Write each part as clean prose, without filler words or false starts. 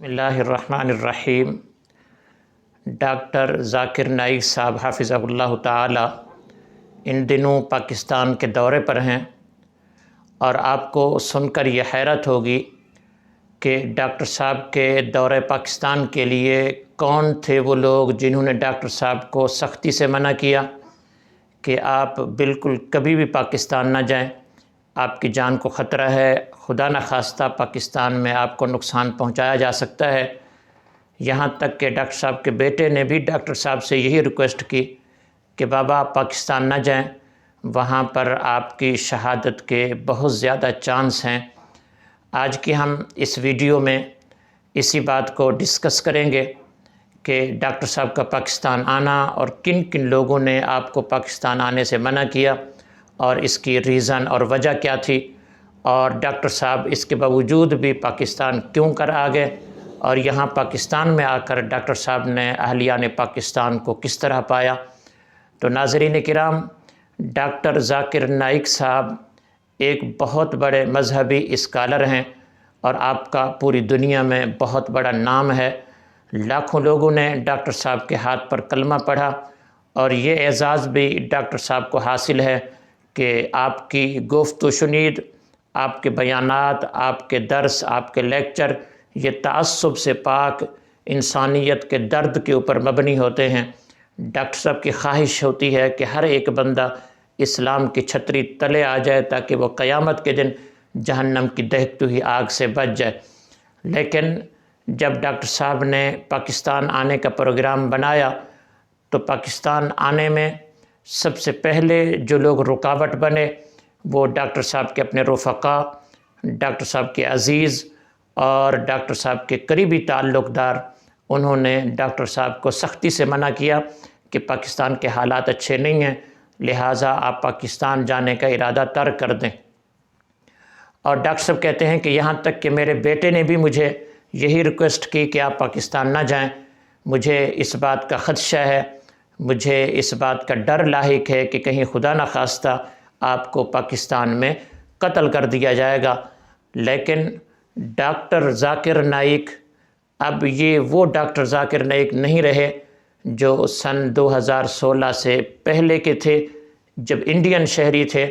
بسم اللہ الرحمن الرحیم۔ ڈاکٹر ذاکر نائک صاحب حافظہ اللہ تعالی ان دنوں پاکستان کے دورے پر ہیں، اور آپ کو سن کر یہ حیرت ہوگی کہ ڈاکٹر صاحب کے دورے پاکستان کے لیے کون تھے وہ لوگ جنہوں نے ڈاکٹر صاحب کو سختی سے منع کیا کہ آپ بالکل کبھی بھی پاکستان نہ جائیں، آپ کی جان کو خطرہ ہے، خدا نخواستہ پاکستان میں آپ کو نقصان پہنچایا جا سکتا ہے۔ یہاں تک کہ ڈاکٹر صاحب کے بیٹے نے بھی ڈاکٹر صاحب سے یہی ریکویسٹ کی کہ بابا آپ پاکستان نہ جائیں، وہاں پر آپ کی شہادت کے بہت زیادہ چانس ہیں۔ آج کی ہم اس ویڈیو میں اسی بات کو ڈسکس کریں گے کہ ڈاکٹر صاحب کا پاکستان آنا اور کن کن لوگوں نے آپ کو پاکستان آنے سے منع کیا، اور اس کی ریزن اور وجہ کیا تھی، اور ڈاکٹر صاحب اس کے باوجود بھی پاکستان کیوں کر آ گئے، اور یہاں پاکستان میں آ کر ڈاکٹر صاحب نے اہلیان پاکستان کو کس طرح پایا۔ تو ناظرین کرام، ڈاکٹر ذاکر نائک صاحب ایک بہت بڑے مذہبی اسکالر ہیں، اور آپ کا پوری دنیا میں بہت بڑا نام ہے۔ لاکھوں لوگوں نے ڈاکٹر صاحب کے ہاتھ پر کلمہ پڑھا، اور یہ اعزاز بھی ڈاکٹر صاحب کو حاصل ہے کہ آپ کی گفت و شنید، آپ کے بیانات، آپ کے درس، آپ کے لیکچر یہ تعصب سے پاک انسانیت کے درد کے اوپر مبنی ہوتے ہیں۔ ڈاکٹر صاحب کی خواہش ہوتی ہے کہ ہر ایک بندہ اسلام کی چھتری تلے آ جائے تاکہ وہ قیامت کے دن جہنم کی دہتی ہوئی آگ سے بچ جائے۔ لیکن جب ڈاکٹر صاحب نے پاکستان آنے کا پروگرام بنایا تو پاکستان آنے میں سب سے پہلے جو لوگ رکاوٹ بنے وہ ڈاکٹر صاحب کے اپنے رفقا، ڈاکٹر صاحب کے عزیز اور ڈاکٹر صاحب کے قریبی تعلق دار، انہوں نے ڈاکٹر صاحب کو سختی سے منع کیا کہ پاکستان کے حالات اچھے نہیں ہیں، لہٰذا آپ پاکستان جانے کا ارادہ ترک کر دیں۔ اور ڈاکٹر صاحب کہتے ہیں کہ یہاں تک کہ میرے بیٹے نے بھی مجھے یہی ریکویسٹ کی کہ آپ پاکستان نہ جائیں، مجھے اس بات کا خدشہ ہے، مجھے اس بات کا ڈر لاحق ہے کہ کہیں خدا نخواستہ آپ کو پاکستان میں قتل کر دیا جائے گا۔ لیکن ڈاکٹر ذاکر نائک اب یہ وہ ڈاکٹر ذاکر نائک نہیں رہے جو سن 2016 سے پہلے کے تھے، جب انڈین شہری تھے۔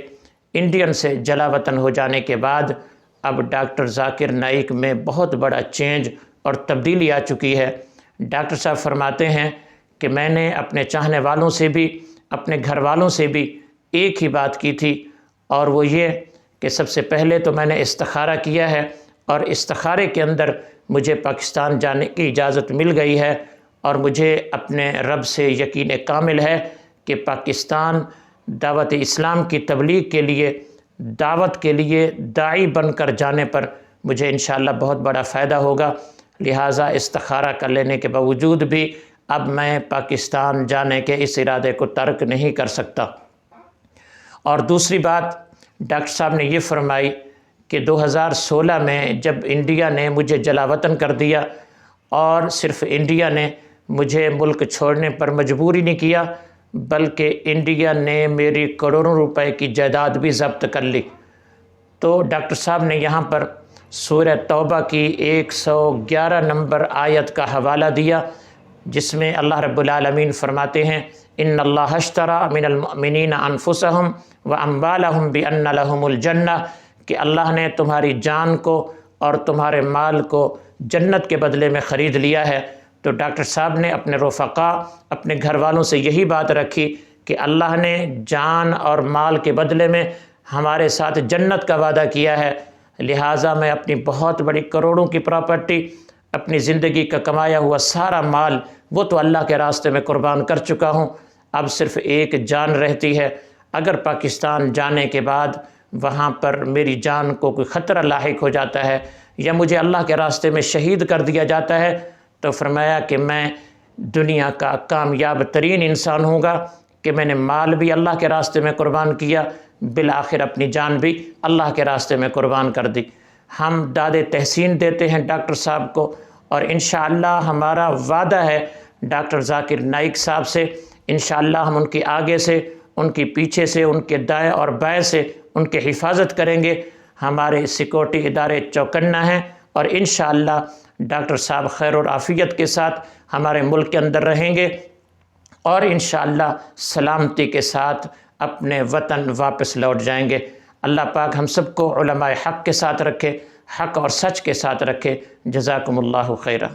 انڈین سے جلا وطن ہو جانے کے بعد اب ڈاکٹر ذاکر نائک میں بہت بڑا چینج اور تبدیلی آ چکی ہے۔ ڈاکٹر صاحب فرماتے ہیں کہ میں نے اپنے چاہنے والوں سے بھی، اپنے گھر والوں سے بھی ایک ہی بات کی تھی، اور وہ یہ کہ سب سے پہلے تو میں نے استخارہ کیا ہے، اور استخارے کے اندر مجھے پاکستان جانے کی اجازت مل گئی ہے، اور مجھے اپنے رب سے یقین کامل ہے کہ پاکستان دعوت اسلام کی تبلیغ کے لیے، دعوت کے لیے داعی بن کر جانے پر مجھے انشاءاللہ بہت بڑا فائدہ ہوگا۔ لہٰذا استخارہ کر لینے کے باوجود بھی اب میں پاکستان جانے کے اس ارادے کو ترک نہیں کر سکتا۔ اور دوسری بات ڈاکٹر صاحب نے یہ فرمائی کہ 2016 میں جب انڈیا نے مجھے جلا وطن کر دیا، اور صرف انڈیا نے مجھے ملک چھوڑنے پر مجبور ہی نہیں کیا بلکہ انڈیا نے میری کروڑوں روپے کی جائیداد بھی ضبط کر لی، تو ڈاکٹر صاحب نے یہاں پر سورہ توبہ کی 111 نمبر آیت کا حوالہ دیا، جس میں اللہ رب العالمین فرماتے ہیں ان اللہ اشتری من المؤمنین انفسہم واموالہم بان لہم الجنہ، کہ اللہ نے تمہاری جان کو اور تمہارے مال کو جنت کے بدلے میں خرید لیا ہے۔ تو ڈاکٹر صاحب نے اپنے رفقا، اپنے گھر والوں سے یہی بات رکھی کہ اللہ نے جان اور مال کے بدلے میں ہمارے ساتھ جنت کا وعدہ کیا ہے، لہٰذا میں اپنی بہت بڑی کروڑوں کی پراپرٹی، اپنی زندگی کا کمایا ہوا سارا مال وہ تو اللہ کے راستے میں قربان کر چکا ہوں، اب صرف ایک جان رہتی ہے۔ اگر پاکستان جانے کے بعد وہاں پر میری جان کو کوئی خطرہ لاحق ہو جاتا ہے یا مجھے اللہ کے راستے میں شہید کر دیا جاتا ہے، تو فرمایا کہ میں دنیا کا کامیاب ترین انسان ہوں گا کہ میں نے مال بھی اللہ کے راستے میں قربان کیا، بالآخر اپنی جان بھی اللہ کے راستے میں قربان کر دی۔ ہم داد تحسین دیتے ہیں ڈاکٹر صاحب کو، اور انشاءاللہ ہمارا وعدہ ہے ڈاکٹر ذاکر نائک صاحب سے، انشاءاللہ ہم ان کی آگے سے، ان کی پیچھے سے، ان کے دائیں اور بائیں سے ان کی حفاظت کریں گے۔ ہمارے سیکورٹی ادارے چوکنا ہیں، اور انشاءاللہ ڈاکٹر صاحب خیر اور عافیت کے ساتھ ہمارے ملک کے اندر رہیں گے اور انشاءاللہ سلامتی کے ساتھ اپنے وطن واپس لوٹ جائیں گے۔ اللہ پاک ہم سب کو علماء حق کے ساتھ رکھے، حق اور سچ کے ساتھ رکھے۔ جزاکم اللہ خیرہ۔